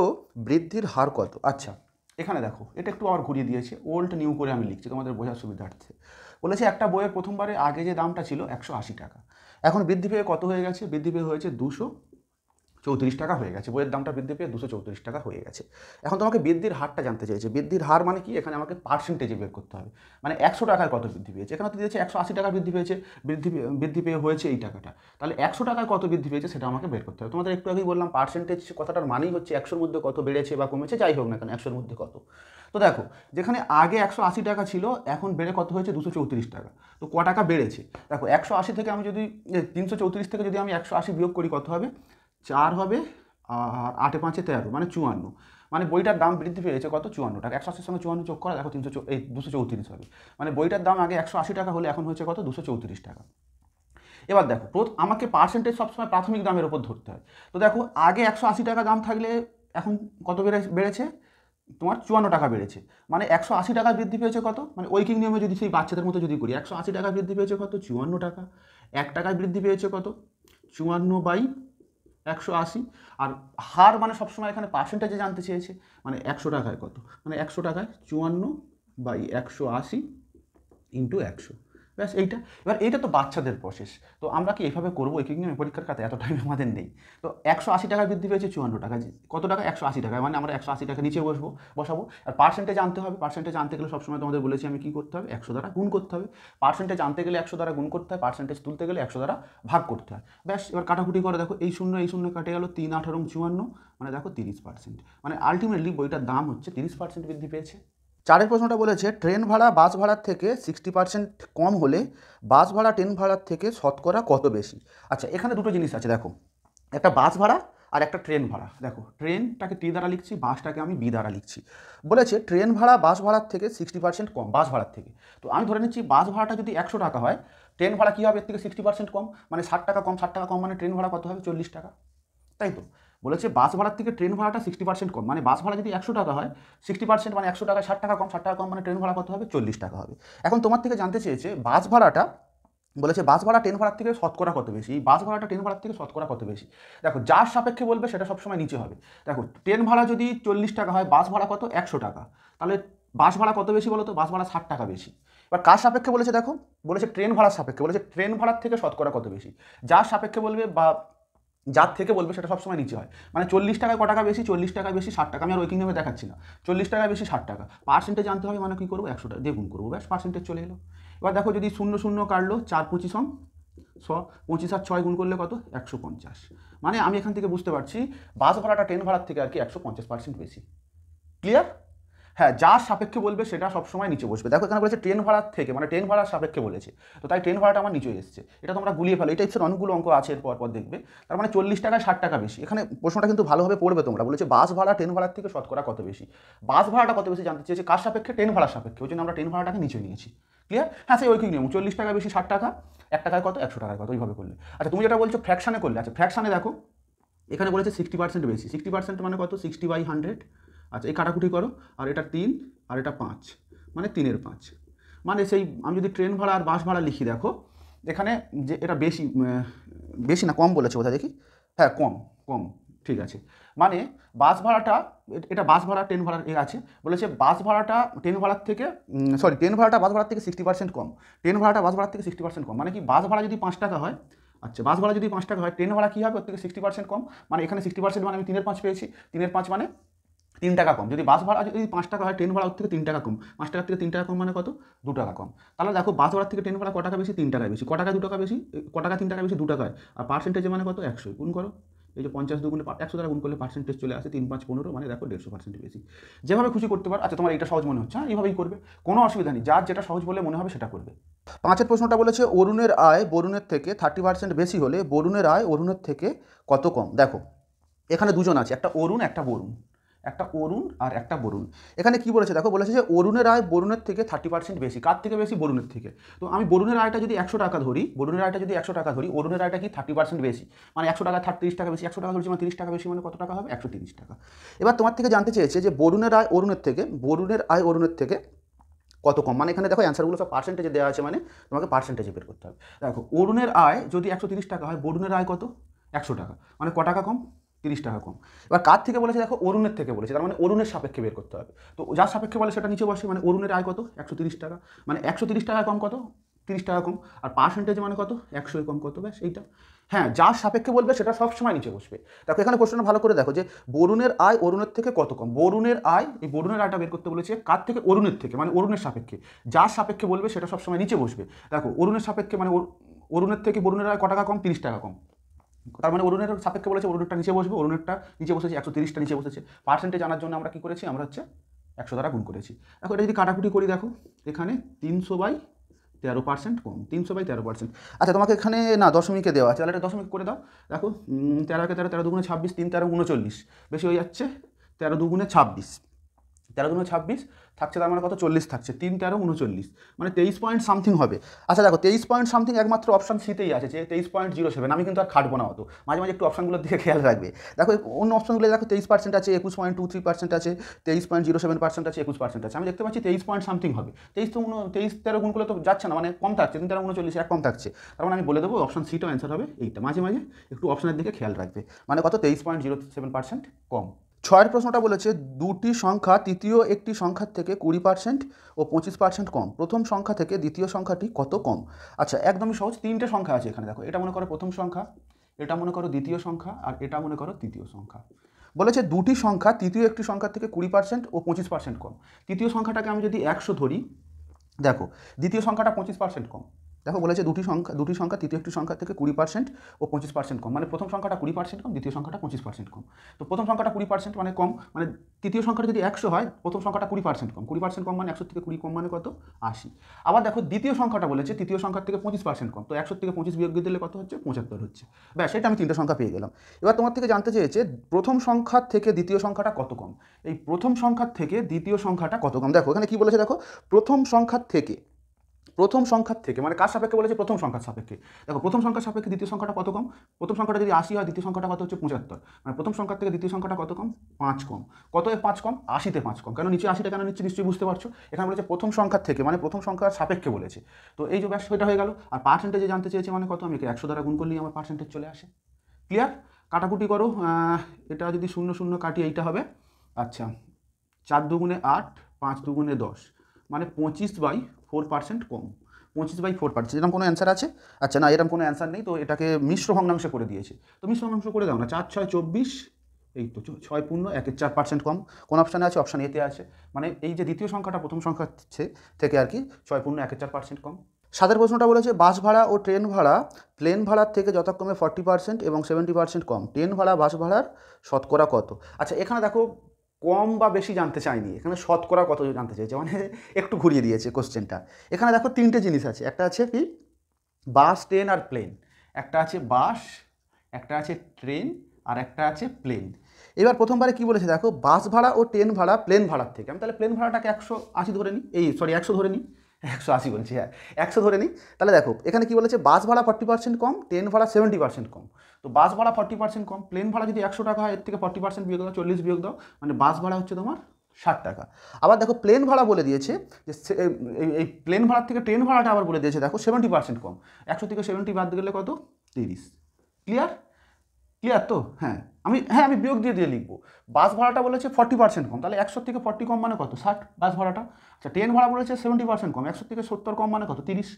Speaker 1: বৃদ্ধির হার কত? আচ্ছা, এখানে দেখো এটা একটু আবার ঘুরিয়ে দিয়েছে, ওল্ড নিউ করে আমি লিখছি তোমাদের বোঝার সুবিধার্থে। বলেছে একটা বইয়ের প্রথমবারে আগে যে দামটা ছিল 180 টাকা, এখন বৃদ্ধি পেয়ে কত হয়ে গেছে? বৃদ্ধি পেয়ে হয়েছে 234 টাকা হয়ে গেছে। বইয়ের দামটা বৃদ্ধি পেয়ে 234 টাকা হয়ে গেছে। এখন তোমাকে বৃদ্ধির হারটা জানতে চাইছে। বৃদ্ধির হার মানে কি? এখানে আমাকে পার্সেন্টেজে বের করতে হবে। মানে 100 টাকায় কত বৃদ্ধি পেয়েছে, এখানে তো দিয়েছে 180 টাকা বৃদ্ধি পেয়েছে, বৃদ্ধি পেয়ে হয়েছে এই টাকাটা। তাহলে 100 টাকায় কত বৃদ্ধি পেয়েছে সেটা আমাকে বের করতে হবে। তোমাদের একটু আগেই বললাম পার্সেন্টেজ কথাটার মানেই হচ্ছে 100-র মধ্যে কত বেড়েছে বা কমেছে, যাই হোক না কেন 100-র মধ্যে কত। তো দেখো, যেখানে আগে 180 টাকা ছিল, এখন বেড়ে কত হয়েছে? 234 টাকা। তো ক টাকা বেড়েছে? দেখো 180 থেকে আমি যদি 334 থেকে যদি আমি 180 বিয়োগ করি কত হবে? 4 হবে, আর 8 এ 5 এ 13, মানে 54। মানে বইটার দাম বৃদ্ধি পেয়েছে কত? 54 টাকা। 180-র সঙ্গে 54 যোগ করা, দেখো 234 হবে। মানে বইটার দাম আগে 180 টাকা হলে এখন হচ্ছে কত? 234 টাকা। এবার দেখো, আমাকে পার্সেন্টেজ সবসময় প্রাথমিক দামের ওপর ধরতে হয়। তো দেখো, আগে 180 টাকা দাম থাকলে এখন কত বেড়েছে? তোমার 54 টাকা বেড়েছে। মানে 180 টাকা বৃদ্ধি পেয়েছে কত? মানে ঐকিক নিয়মে যদি সেই বাচ্চাদের মতো যদি করি, 180 টাকা বৃদ্ধি পেয়েছে কত? 54 টাকা। 1 টাকায় বৃদ্ধি পেয়েছে কত? 54/180। আর হার মানে সবসময় এখানে পার্সেন্টেজে জানতে চেয়েছে, মানে 100 টাকায় কত? মানে 100 টাকায় 54/180 ইন্টু 100। ব্যাস এইটা। এবার এইটা তো বাচ্চাদের প্রসেস, তো আমরা কি এইভাবে করবো এই নিয়মে? পরীক্ষার খাতে এত টাইম আমাদের নেই। তো 180 টাকা বৃদ্ধি পেয়েছে 54 টাকা, কত টাকা? 180 টাকা, মানে আমরা 180 টাকা নিচে বসাবো। আর পার্সেন্টেজ আনতে হবে। পার্সেন্টেজ আনতে গেলে সবসময় তোমাদের বলেছি আমি কী করতে হবে? 100 দ্বারা গুণ করতে হবে। পার্সেন্টেজ আনতে গেলে 100 দ্বারা গুণ করতে হয়, পার্সেন্টেজ তুলতে গেলে 100 দ্বারা ভাগ করতে হয়। ব্যাস, এবার কাটাকুটি করে দেখো, এই শূন্য কাটে গেল, 3 8 এবং 54, মানে দেখো 30%। মানে আলটিমেটলি বইটার দাম হচ্ছে 30% বৃদ্ধি পেয়েছে। 4 প্রশ্নটা বলেছে ট্রেন ভাড়া বাস ভাড়ার থেকে 60% কম হলে বাস ভাড়া ট্রেন ভাড়ার থেকে শতকরা কত বেশি? আচ্ছা, এখানে দুটো জিনিস আছে দেখো, একটা বাস ভাড়া আর একটা ট্রেন ভাড়া। দেখো, ট্রেনটাকে টি দ্বারা লিখছি, বাসটাকে আমি বি দ্বারা লিখছি। বলেছে ট্রেন ভাড়া বাস ভাড়ার থেকে 60% কম বাস ভাড়ার থেকে। তো আমি ধরে নিচ্ছি বাস ভাড়াটা যদি 100 টাকা হয়, ট্রেন ভাড়া কী হবে? এর থেকে 60% কম, মানে 60 টাকা কম। 60 টাকা কম মানে ট্রেন ভাড়া কত হবে? 40 টাকা, তাই তো? বলেছে বাস ভাড়ার থেকে ট্রেন ভাড়াটা 60% কম, মানে বাস ভাড়া যদি 100 টাকা হয়, 60% মানে 100 টাকায় 60 টাকা কম। 60 টাকা কম মানে ট্রেন ভাড়া কত হবে? 40 টাকা হবে। এখন তোমার থেকে জানতে চেয়েছে বাস ভাড়াটা, বলেছে বাস ভাড়া ট্রেন ভাড়ার থেকে শতকরা কত বেশি। এই বাস ভাড়াটা ট্রেন ভাড়ার থেকে শতকরা কত বেশি? দেখো, যার সাপেক্ষে বলবে সেটা সবসময় নিচে হবে। দেখো, ট্রেন ভাড়া যদি 40 টাকা হয়, বাস ভাড়া কত? 100 টাকা। তাহলে বাস ভাড়া কত বেশি বলো তো? বাস ভাড়া 60 টাকা বেশি। এবার কার সাপেক্ষে বলেছে? দেখো, বলেছে ট্রেন ভাড়ার সাপেক্ষে। বলেছে ট্রেন ভাড়ার থেকে শতকরা কত বেশি। যার সাপেক্ষে বলবে বা যার থেকে বলবে সেটা সবসময় নিচে হয়। মানে 40 টাকায় ক টাকা বেশি? 40 টাকা বেশি 60 টাকা। আমি আর ওই কিংডমে দেখাচ্ছি না। 40 টাকায় বেশি 60 টাকা। পার্সেন্টেজ জানতে হবে, মানে কী করবো? 100 টাকা দিয়ে গুণ করবো, ব্যাস পার্সেন্টেজ চলে এলো। এবার দেখো, যদি 0 0 কাটলো, 4 25 100, 25 আর 6 গুণ করলে কত? 150। মানে আমি এখান থেকে বুঝতে পারছি বাস ভাড়াটা ট্রেন ভাড়ার থেকে আর কি 150% বেশি। ক্লিয়ার? হ্যাঁ, যার সাপেক্ষে বলবে সেটা সবসময় নিচে বসবে। দেখো, এখানে বলেছে ট্রেন ভাড়ার থেকে, মানে ট্রেন ভাড়ার সাপেক্ষে বলেছে, তো তাই ট্রেন ভাড়াটা আমার নিচে এসেছে। এটা তোমরা গুলিয়ে ফেলো, এই টাইপসের অনেকগুলো অঙ্ক আছে এর পর দেখবে। তার মানে 40 টাকায় 60 টাকা বেশি। এখানে প্রশ্নটা কিন্তু ভালোভাবে পড়বে তোমরা। বলেছে বাস ভাড়া ট্রেন ভাড়ার থেকে শতকরা কত বেশি। বাস ভাড়াটা কত বেশি জানতে চেয়েছে, কার সাপেক্ষে? ট্রেন ভাড়ার সাপেক্ষে। ওই জন্য আমরা ট্রেন ভাড়াটাকে নিচে নিয়েছি। ক্লিয়ার? হ্যাঁ, সেই ঐকিক নিয়ম। 40 টাকা বেশি 60 টাকা, 1 টাকায় কত? 100 টাকায় কত, ওইভাবে করলে। আচ্ছা, তুমি যেটা বলছো ফ্র্যাকশানে করলে, আচ্ছা ফ্র্যাকশানে দেখো, এখানে বলেছে 60% বেশি। 60% মানে কত? 60/100। আচ্ছা, এই কাটাকুটি করো, আর এটা 3 আর এটা 5, মানে 3 এর 5। মানে সেই আমি যদি ট্রেন ভাড়া আর বাস ভাড়া লিখি, দেখো এখানে যে এটা বেশি, বেশি না কম বলেছে কোথায় দেখি? হ্যাঁ, কম কম, ঠিক আছে। মানে বাস ভাড়াটা, এটা বাস ভাড়া ট্রেন ভাড়া এ আছে। বলেছে বাস ভাড়াটা ট্রেন ভাড়ার থেকে, ট্রেন ভাড়াটা বাস ভাড়ার থেকে 60% কম। ট্রেন ভাড়াটা বাস ভাড়ার থেকে 60% কম, মানে কি? বাস ভাড়া যদি 5 টাকা হয়, আচ্ছা বাস ভাড়া যদি 5 টাকা হয়, ট্রেন ভাড়া কী হবে? ওর থেকে 60% কম। মানে এখানে 60% মানে আমি 3 এর 5 পেয়েছি। 3 এর 5 মানে 3 টাকা কম। যদি বাস ভাড়া যদি 5 টাকা হয়, ট্রেন ভাড়া ওর থেকে 3 টাকা কম। 5 টাকার থেকে 3 টাকা কম মানে কত? 2 টাকা কম। তাহলে দেখো, বাস ভাড়ার থেকে ট্রেন ভাড়া ক টাকা বেশি? 3 টাকা বেশি। ক টাকা 2 টাকা বেশি? ক টাকা 3 টাকা বেশি? 2 টাকায়। আর পার্সেন্টেজে মানে কত? 100। গুণ করো, এই যে 50 দুগুণে 100 দ্বারা গুণ করলে পার্সেন্টেজ চলে আসে 3 5 15, মানে দেখো 150% বেশি। যেভাবে খুশি করতে পারো। আচ্ছা তোমার এটা সহজ মনে হচ্ছে, এইভাবেই করবে, কোনো অসুবিধা নেই, যার যেটা সহজ বলে মনে হবে সেটা করবে। 5 প্রশ্নটা বলেছে অরুণের আয় বরুণের থেকে 30% বেশি হলে বরুণের আয় অরুণের থেকে কত কম। দেখো এখানে দুজন আছে, একটা অরুণ একটা বরুণ, একটা অরুণ আর একটা বরুণ। এখানে কি বলেছে দেখো, বলেছে যে অরুণের আয় বরুণের থেকে 30% বেশি। কার থেকে বেশি? বরুণের থেকে। তো আমি বরুণের আয়টা যদি 100 টাকা ধরি, বরুণের আয়টা যদি 100 টাকা ধরি, অরুণের আয়টা কি 30% বেশি, মানে 100 টাকা 30 টাকা বেশি, 100 টাকা ধরছি মানে 30 টাকা বেশি, মানে কত টাকা হবে? 130 টাকা। এবার তোমার থেকে জানতে চেয়েছে যে বরুণের আয় অরুণের থেকে, বরুণের আয় অরুণের থেকে কত কম। মানে এখানে দেখো অ্যান্সারগুলো সব পার্সেন্টেজে দেওয়া আছে, মানে তোমাকে পার্সেন্টেজে বের করতে হবে। দেখো অরুণের আয় যদি 130 টাকা হয়, বরুণের আয় কত? 100 টাকা, মানে ক টাকা কম? 30 টাকা কম। এবার কার থেকে বলেছে? দেখো অরুণের থেকে বলেছে, তার মানে অরুণের সাপেক্ষে বের করতে হবে। তো যার সাপেক্ষে বলে সেটা নিচে বসে, মানে অরুণের আয় কত? 130 টাকা, মানে 130 টাকা কম কত? 30 টাকা কম। আর পার্সেন্টেজ মানে কত? 100 কম কত? ব্যাস এইটা। হ্যাঁ, যার সাপেক্ষে বলবে সেটা সবসময় নিচে বসবে। দেখো এখানে কোশ্চেনটা ভালো করে দেখো যে বরুণের আয় অরুণের থেকে কত কম। বরুণের আয়, এই বরুণের আয়টা বের করতে বলেছে কার থেকে? অরুণের থেকে, মানে অরুণের সাপেক্ষে। যার সাপেক্ষে বলবে সেটা সবসময় নিচে বসবে। দেখো অরুণের সাপেক্ষে মানে অরুণের থেকে বরুণের আয় ক টাকা কম? 30 টাকা কম। তার মানে অরুণের সাপেক্ষে বলেছে অরুণেরটা নিচে বসবে, অরুণেরটা নিচে বসেছে, 130টা নিচে বসেছে। পার্সেন্টেজ আনার জন্য আমরা কি করেছি? আমরা হচ্ছে 100 দ্বারা গুণ করেছি। দেখো এটা যদি কাটাকুটি করি, দেখো এখানে 300/13% কম, 300/13%। আচ্ছা তোমাকে এখানে না দশমিকে দেওয়া আছে, তাহলে এটা দশমিক করে দাও। দেখো 13 কে 13, 13 দুগুণে 26, 3 13 39, বেশি হয়ে যাচ্ছে 13 দুগুণে 26, 13 দুগুণে 26 থাকছে, তার মানে কত? 40 থাকছে, 3 13 39, মানে 23 পয়েন্ট সামথিং হবে। আচ্ছা দেখো 23 পয়েন্ট সামথিং একমাত্র অপশান সিতেই আছে, যে 23.07। আমি কিন্তু আর খাটবো না অত, মাঝে মাঝে একটু অপশানগুলোর দিকে খেয়াল রাখবে। দেখো অন্য অপশানগুলো দেখো 23% আছে, 21.23% আছে, 23.07% আছে, 21% আছে। আমি দেখতে পাচ্ছি 23 পয়েন্ট সামথিং হবে। 23 13 গুণ করলে তো যাচ্ছে না, মানে কম থাকছে, 3 13 39, এক কম থাকছে। তার মানে আমি বলে দেবো অপশান সিটাও অ্যান্সার হবে এইটা। মাঝে মাঝে একটু অপশানের দিকে খেয়াল রাখবে, মানে কত? 23.07% কম। 6 প্রশ্নটা বলেছে দুটি সংখ্যা তৃতীয় একটি সংখ্যার থেকে 20% ও 25% কম। প্রথম সংখ্যা থেকে দ্বিতীয় সংখ্যাটি কত কম। আচ্ছা একদমই সহজ, 3টে সংখ্যা আছে এখানে। দেখো এটা মনে করো প্রথম সংখ্যা, এটা মনে করো দ্বিতীয় সংখ্যা, আর এটা মনে করো তৃতীয় সংখ্যা। বলেছে দুটি সংখ্যা তৃতীয় একটি সংখ্যার থেকে 20% ও 25% কম। তৃতীয় সংখ্যাটাকে আমি যদি 100 ধরি, দেখো দ্বিতীয় সংখ্যাটা 25% কম। দেখো বলেছে দুটি সংখ্যা তৃতীয় একটি সংখ্যা থেকে 20% ও 25% কম, মানে প্রথম সংখ্যাটা 20% কম, দ্বিতীয় সংখ্যাটা 25% কম। তো প্রথম সংখ্যাটা 20% মানে কম, মানে তৃতীয় সংখ্যাটা যদি 100 হয়, প্রথম সংখ্যাটা 20% কম, 20% কম মানে 100 থেকে 20 কম মানে কত? 80। আবার দেখো দ্বিতীয় সংখ্যাটা বলেছে তৃতীয় সংখ্যার থেকে 25% কম, তো 100 থেকে 25 বিয়োগ দিয়ে দিলে কত হচ্ছে? 75 হচ্ছে। ব্যাস, এটা আমি 3টে সংখ্যা পেয়ে গেলাম। এবার তোমার থেকে জানতে চেয়েছে প্রথম সংখ্যার থেকে দ্বিতীয় সংখ্যাটা কত কম। এই প্রথম সংখ্যার থেকে দ্বিতীয় সংখ্যাটা কত কম। দেখো এখানে কি বলেছে, দেখো প্রথম সংখ্যার থেকে মানে কার সাপেক্ষে বলেছে? প্রথম সংখ্যার সাপেক্ষে। দেখো প্রথম সংখ্যার সাপেক্ষে দ্বিতীয় সংখ্যাটা কত কম। প্রথম সংখ্যাটা যদি 80 হয়, দ্বিতীয় সংখ্যাটা কত হচ্ছে? 75, মানে প্রথম সংখ্যার থেকে দ্বিতীয় সংখ্যাটা কত কম? 5 কম। কত 5 কম? 80তে 5 কম। কেন নিচে 80টা কেন নিচ্ছে নিশ্চয়ই বুঝতে পারছো। এখানে বলেছে প্রথম সংখ্যার থেকে, মানে প্রথম সংখ্যার সাপেক্ষে বলেছে। তো এই যে ব্যাস সেটা হয়ে গেল। আর পার্সেন্টেজে জানতে চেয়েছে মানে কত? আমি 100 দ্বারা গুণ করলেই আমার পার্সেন্টেজ চলে আসে। ক্লিয়ার? কাটাকুটি করো, এটা যদি 0 0 কাটি এইটা হবে। আচ্ছা 4 দুগুণে 8, 5 দুগুণে 10, মানে 25/4% কম। 25/4%, এরকম কোনো অ্যান্সার আছে? আচ্ছা না, এরকম কোনো অ্যান্সার নেই, তো এটাকে মিশ্র ভগ্নাংশে করে দিয়েছে। তো মিশ্র ভগ্নাংশ করে দাও না, 4 6 24, এই তো 6 পূর্ণ 1/4% কম। কোন অপশানে আছে? অপশান এতে আছে। মানে এই যে দ্বিতীয় সংখ্যাটা প্রথম সংখ্যা থেকে আর কি 6 পূর্ণ 1/4% কম। 7 প্রশ্নটা বলেছে বাস ভাড়া ও ট্রেন ভাড়া প্লেন ভাড়ার থেকে যথাক্রমে 40% এবং 70% কম। ট্রেন ভাড়া বাস ভাড়ার শতকরা কত। আচ্ছা এখানে দেখো কম বা বেশি জানতে চাইনি, এখানে শতকরা কত জানতে চাইছে, মানে একটু ঘুরিয়ে দিয়েছে কোশ্চেনটা। এখানে দেখো 3টে জিনিস আছে, একটা আছে কি? বাস, ট্রেন আর প্লেন। একটা আছে বাস, একটা আছে ট্রেন, আর একটা আছে প্লেন। এবার প্রথমবারে কি বলেছে দেখো, বাস ভাড়া ও ট্রেন ভাড়া প্লেন ভাড়ার থেকে। আমি তাহলে প্লেন ভাড়াটাকে 180 ধরে নিই, 100 ধরে নিই, 180 বলছি, হ্যাঁ 100 ধরে নিই। তাহলে দেখো এখানে কি বলেছে, বাস ভাড়া 40% কম, ট্রেন ভাড়া 70% কম। তো বাস ভাড়া 40% কম, প্লেন ভাড়া যদি 100 টাকা হয়, এর থেকে 40% বিয়োগ দাও, 40 বিয়োগ দাও, মানে বাস ভাড়া হচ্ছে তোমার 60 টাকা। আবার দেখো প্লেন ভাড়া বলে দিয়েছে যে এই প্লেন ভাড়ার থেকে ট্রেন ভাড়াটা আবার বলে দিয়েছে দেখো 70% কম। 100 থেকে 70 বাদ গেলে কত? 30। ক্লিয়ার? ক্লিয়ার তো? আমি বিয়োগ দিয়ে লিখবো। বাস ভাড়াটা বলেছে 40% কম, তাহলে 100 থেকে 40 কম মানে কত? 60 বাস ভাড়াটা। আচ্ছা ট্রেন ভাড়া বলেছে 70% কম, 100 থেকে 70 কম মানে কত? 30।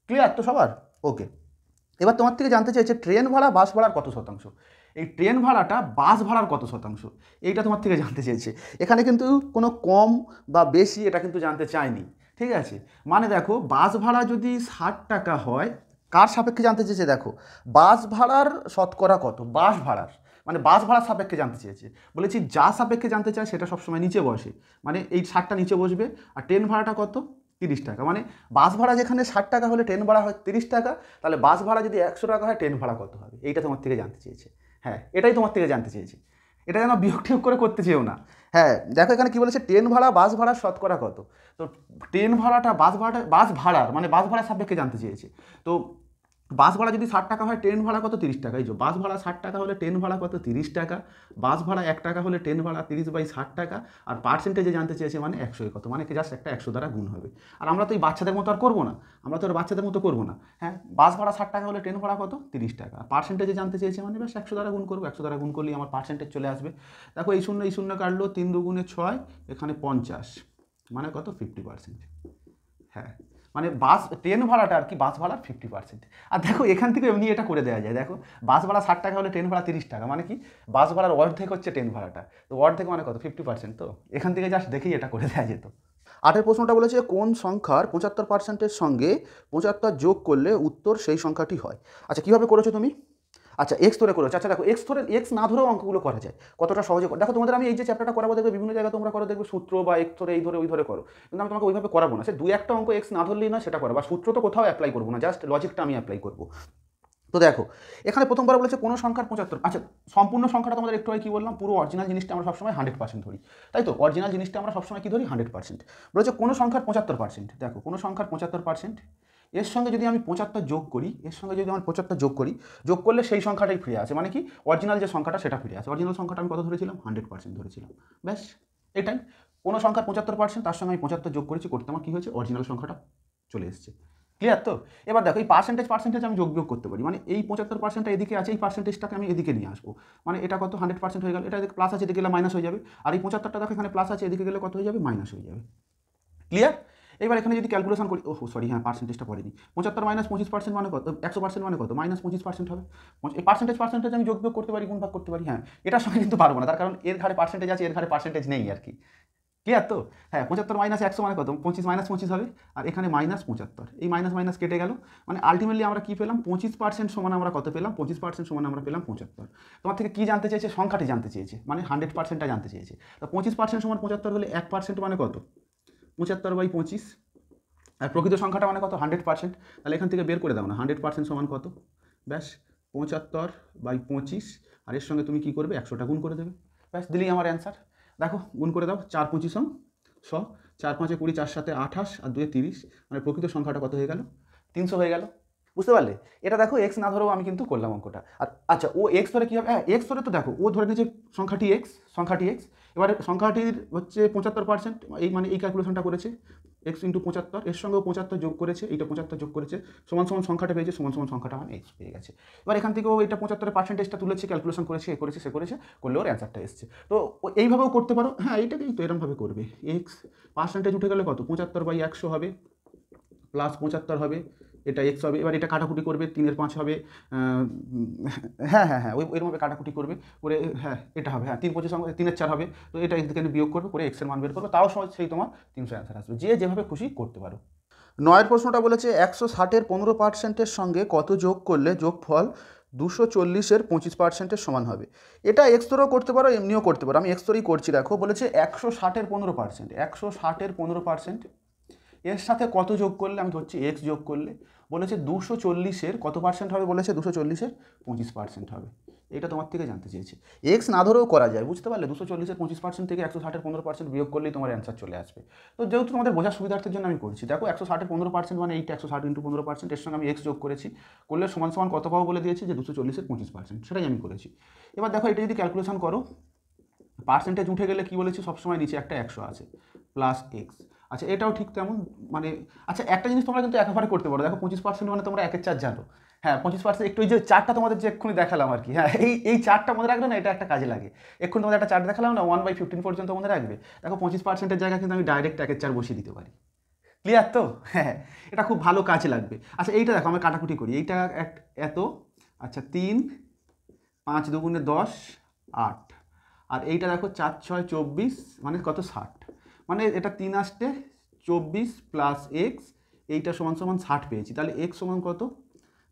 Speaker 1: ক্লিয়ার তো সবার? ওকে। এবার তোমার থেকে জানতে চাইছে ট্রেন ভাড়া বাস ভাড়ার কত শতাংশ। এই ট্রেন ভাড়াটা বাস ভাড়ার কত শতাংশ, এইটা তোমার থেকে জানতে চেয়েছে। এখানে কিন্তু কোনো কম বা বেশি এটা কিন্তু জানতে চায়নি, ঠিক আছে। মানে দেখো বাস ভাড়া যদি 60 টাকা হয়, কার সাপেক্ষে জানতে চেয়েছে দেখো, বাস ভাড়ার শতকরা কত, বাস ভাড়ার মানে বাস ভাড়ার সাপেক্ষে জানতে চেয়েছে। বলেছি যা সাপেক্ষে জানতে চায় সেটা সবসময় নিচে বসে, মানে এই 60টা নিচে বসবে। আর ট্রেন ভাড়াটা কত, 30 টাকা। মানে বাস ভাড়া যেখানে 60 টাকা হলে ট্রেন ভাড়া হয় 30 টাকা, তাহলে বাস ভাড়া যদি 100 টাকা হয় ট্রেন ভাড়া কত হবে, এইটা তোমার থেকে জানতে চেয়েছে। হ্যাঁ, এটাই তোমার থেকে জানতে চেয়েছে। এটা যেন বিয়োগ টিয়োগ করে করতে চেয়েও না। হ্যাঁ দেখো এখানে কী বলেছে, ট্রেন ভাড়া বাস ভাড়ার শতকরা কত। তো ট্রেন ভাড়াটা বাস ভাড়ার মানে বাস ভাড়ার সাপেক্ষে জানতে চেয়েছে। তো বাস ভাড়া যদি 60 টাকা হয় ট্রেন ভাড়া কত, 30 টাকা। এই যে বাস ভাড়া 60 টাকা হলে ট্রেন ভাড়া কত, 30 টাকা। বাস ভাড়া 1 টাকা হলে ট্রেন ভাড়া 30/60 টাকা। আর পার্সেন্টেজে জানতে চেয়েছে মানে 100 কত, মানে কি জাস্ট একটা 100 দ্বারা গুণ হবে। আর আমরা তো এই বাচ্চাদের মতো আর করবো না, আমরা তো আর বাচ্চাদের মতো করবো না। হ্যাঁ, বাস ভাড়া 60 টাকা হলে ট্রেন ভাড়া কত, 30 টাকা। পার্সেন্টেজে জানতে চেয়েছে মানে ব্যাস 100 দ্বারা গুণ করবো, 100 দ্বারা গুণ করলেই আমার পার্সেন্টেজ চলে আসবে। দেখো এই শূন্য কাটলো, 3 দুগুণে 6, এখানে 50, মানে কত, 50%। হ্যাঁ, মানে বাস ট্রেন ভাড়াটা আর কি বাস ভাড়ার 50%। আর দেখো এখান থেকে এমনি এটা করে দেওয়া যায়। দেখো বাস ভাড়া 60 টাকা হলে ট্রেন ভাড়া 30 টাকা, মানে কি বাস ভাড়ার অর্ধেক হচ্ছে ট্রেন ভাড়াটা। তো অর্ধেক মানে কত, 50%। তো এখান থেকে জাস্ট দেখেই এটা করে দেওয়া যেত। 8 প্রশ্নটা বলেছে কোন সংখ্যার 75%-এর সঙ্গে 75 যোগ করলে উত্তর সেই সংখ্যাটি হয়। আচ্ছা কীভাবে করেছো তুমি, আচ্ছা এক্স ধরে করেছো। আচ্ছা দেখো এক্স না ধরেও অঙ্কগুলো করা যায়, কতটা সহজে। দেখো তোমাদের আমি এই যে চ্যাপ্টারটা করাবো, দেখবে বিভিন্ন জায়গায় তোমরা করো, দেখবে সূত্র বা এক্স ধরে এই ধরে ওই ধরে করো, কিন্তু আমি তোমাকে ওইভাবে করাবো না। সে 2-1টা অঙ্ক এক্স না ধরলেই না সেটা করো, বা সূত্র তো কোথাও অ্যাপ্লাই করবো না, জাস্ট লজিকটা আমি অ্যাপ্লাই করবো। তো দেখো এখানে প্রথমবার বলেছে কোনো সংখ্যার 75, আচ্ছা সম্পূর্ণ সংখ্যাটা তোমাদের একটু আগে কী বললাম, পুরো অরিজিনাল জিনিসটা আমরা সবসময় 100% ধরি, তাই তো অরিজিনাল জিনিসটা আমরা সবসময় কী ধরি, 100%। বলেছে কোনো সংখ্যার 75%, দেখো কোনো সংখ্যার 75%, এর সঙ্গে যদি আমি 75 যোগ করি, এর সঙ্গে যদি আমি 75 যোগ করলে সেই সংখ্যাটাই ফিরে আসে, মানে কি অরিজিনাল যে সংখ্যাটা সেটা ফিরে আসে। অরিজিনাল সংখ্যাটা আমি কত ধরেছিলাম, 100% ধরেছিলাম। ব্যাস এটাই, কোনো সংখ্যার 75%, তার সঙ্গে আমি 75 যোগ করেছি, করতে আমার কী হয়েছে, অরিজিনাল সংখ্যাটা চলে এসেছে। ক্লিয়ার তো। এবার দেখো এই পার্সেন্টেজ আমি যোগ বিয়োগ করতে পারি, মানে এই 75%টা এদিকে আছে, এই পার্সেন্টেজটাকে আমি এদিকে নিয়ে আসবো, মানে এটা কত 100% হয়ে গেল, এটা এদিকে প্লাস আছে, এদিকে গেলে মাইনাস হয়ে যাবে। আর এই 75টা দেখো এখানে প্লাস আছে, এদিকে গেলে কত হয়ে যাবে, মাইনাস হয়ে যাবে। ক্লিয়ার। এবার এখানে যদি ক্যালকুলেশন করি, ও সরি হ্যাঁ পার্সেন্টেজটা পড়েনি, 75 মাইনাস 25% মানে কত, 100% মানে কত, মাইনাস 25% হবে। এই পার্সেন্টেজ আমি যোগ বিয়োগ করতে পারি, গুণ ভাগ করতে পারি। হ্যাঁ এটার সঙ্গে কিন্তু পারবো না, তার কারণ এর ঘাড়ে পার্সেন্টেজ আছে, এর ঘাড়ে পার্সেন্টেজ নেই আর কি। ক্লিয়ার তো। হ্যাঁ 75 মাইনাস 100 মানে কত, 25 মাইনাস 25 হবে। আর এখানে মাইনাস 75, এই মাইনাস মাইনাস কেটে গেল, মানে আলটিমেটলি আমরা কী পেলাম, 25% সমান আমরা কত পেলাম, 25% সমান আমরা পেলাম 75। তোমার থেকে কী জানতে চেয়েছে, সংখ্যাটি জানতে চেয়েছে, মানে 100%টা জানতে চেয়েছে। তো 25% সমান 75 হলে 1% মানে কত, 75/25। আর প্রকৃত সংখ্যাটা মানে কত, 100%। তাহলে এখান থেকে বের করে দাও না, 100% সমান কত, ব্যাস 75/25। আর এর সঙ্গে তুমি কী করবে, 100টা গুণ করে দেবে, ব্যাস দিলেই আমার অ্যান্সার। দেখো গুণ করে দাও, 4×25 100, 4×5 20, 4×7 28, আর 2 30, মানে প্রকৃত সংখ্যাটা কত হয়ে গেল, 300 হয়ে গেল। বুঝতে পারলে। এটা দেখো এক্স না ধরেও আমি কিন্তু করলাম অঙ্কটা। আর আচ্ছা ও এক্স ধরে কী হবে, হ্যাঁ এক্স ধরে তো দেখো ও ধরে নিয়েছে সংখ্যাটি এক্স, এবারে সংখ্যাটির হচ্ছে 75%, এই মানে এই ক্যালকুলেশনটা করেছে, এক্স ইন্টু 75, এর সঙ্গেও 75 যোগ করেছে, এইটা 75 যোগ করেছে, সমান সমান সংখ্যাটা পেয়েছে, সমান সমান সংখ্যাটা মানে এক্স পেয়ে গেছে। এবার এখান থেকেও এটা 75-এর পার্সেন্টেজটা তুলেছে, ক্যালকুলেশন করেছে, সে করেছে, করলে ওর অ্যান্সারটা এসছে। তো এইভাবেও করতে পারো, হ্যাঁ এইটাকেই তো এরমভাবে করবে। এক্স পার্সেন্টেজ উঠে গেলে কত, 75/100 হবে, প্লাস 75 হবে, এটা এক্স হবে। এবার এটা কাটাকুটি করবে, 3-এর 5 হবে, হ্যাঁ ওইরকমভাবে কাটাকুটি করবে করে, হ্যাঁ এটা হবে, হ্যাঁ 3×25 3-এর 4 হবে। তো এটা এখানে বিয়োগ করবে, করে এক্সের মান বের করবে, তাও সহজ, সেই তোমার 300 অ্যান্সার আসবে। যে যেভাবে খুশি করতে পারো। 9 প্রশ্নটা বলেছে 160-এর 15%-এর সঙ্গে কত যোগ করলে যোগফল 240-এর 25%-এর সমান হবে। এটা এক্স ধরেও করতে পারো, এমনিও করতে পারো, আমি এক্স ধরেই করছি। দেখো বলেছে 160-এর 15%, 160-এর 15% এর সাথে কত যোগ করলে, আমি ধরছি এক্স যোগ করলে, বলেছে 240-এর কত পার্সেন্ট হবে, বলেছে 240-এর 25% হবে। এটা তোমার থেকে জানতে চেয়েছে। এক্স না ধরেও করা যায়, বুঝতে পারলে। 240-এর 25% থেকে 160-এর 15% বিয়োগ করলেই তোমার অ্যান্সার চলে আসবে। তো যেহেতু তোমাদের বোঝার সুবিধার্থের জন্য আমি করছি। দেখো 160-এর 15% মানে এইটা 160 × 15%, এর সঙ্গে আমি এক্স যোগ করেছি, করলে সমান সমান কত পাবো বলে দিয়েছি, যে 240-এর 25%, সেটাই আমি করেছি। এবার দেখো এটা যদি ক্যালকুলেশন করো, পার্সেন্টেজ উঠে গেলে কী বলেছি, সবসময় নিচে একটা 100 আছে, প্লাস এক্স। আচ্ছা এটাও ঠিক তেমন, মানে আচ্ছা একটা জিনিস তোমরা কিন্তু একেবারে করতে পারো। দেখো 25% মানে তোমরা 1/4 জানো, হ্যাঁ 25% একটু, এই যে চারটা তোমাদের যে এক্ষুনি দেখালাম আর কি, হ্যাঁ এই চারটা মনে রাখবে না, এটা একটা কাজে লাগে। এক্ষুনি তোমাদের একটা চার্ট দেখালাম না, 1/15 পর্যন্ত মনে রাখবে। দেখো 25%-এর জায়গায় কিন্তু আমি ডাইরেক্ট 1/4 বসিয়ে দিতে পারি। ক্লিয়ার তো। হ্যাঁ এটা খুব ভালো কাজে লাগবে। আচ্ছা এইটা দেখো আমি কাটাকুটি করি, এইটা এত, আচ্ছা 3, 5 দুগুণে 10, 8, আর এইটা দেখো 4 6 24, মানে কত 60, মানে এটা 3 আসতে 24 প্লাস এক্স, এইটা সমান সমান 60 পেয়েছি। তাহলে এক্স সমান কত,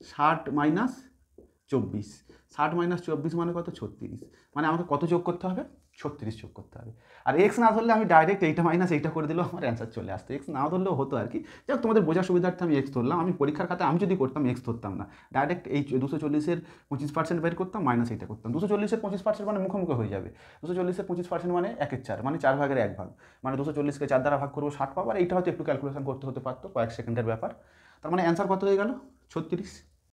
Speaker 1: 60 - 24, 60 - 24 মানে কত? 36। মানে আমাকে কত যোগ করতে হবে? 36 যোগ করতে হবে। আর এক্স না ধরলে আমি ডাইরেক্ট এইটা মাইনাস এইটা করে দিলেও আমার অ্যান্সার চলে আসতো। এক্স না ধরলেও হতো আর কি। যাই তোমাদের বোঝার সুবিধার্থে আমি এক্স ধরলাম। আমি পরীক্ষার খাতায় আমি যদি করতাম এক্স ধরতাম না, ডাইরেক্ট এই 240-এর 25% বের করতাম, মাইনাস এইটা করতাম। 240-এর 25% মানে মুখোমুখি হয়ে যাবে। 240-এর 25% মানে 1/4, মানে 4 ভাগের 1 ভাগ। মানে 240-কে 4 দ্বারা ভাগ করবো, 60 পাবো। আর এইটা হয়তো একটু ক্যালকুলেশন করতে হতে পারতো, কয়েক সেকেন্ডের ব্যাপার। তার মানে অ্যান্সার কত হয়ে গেল? 36।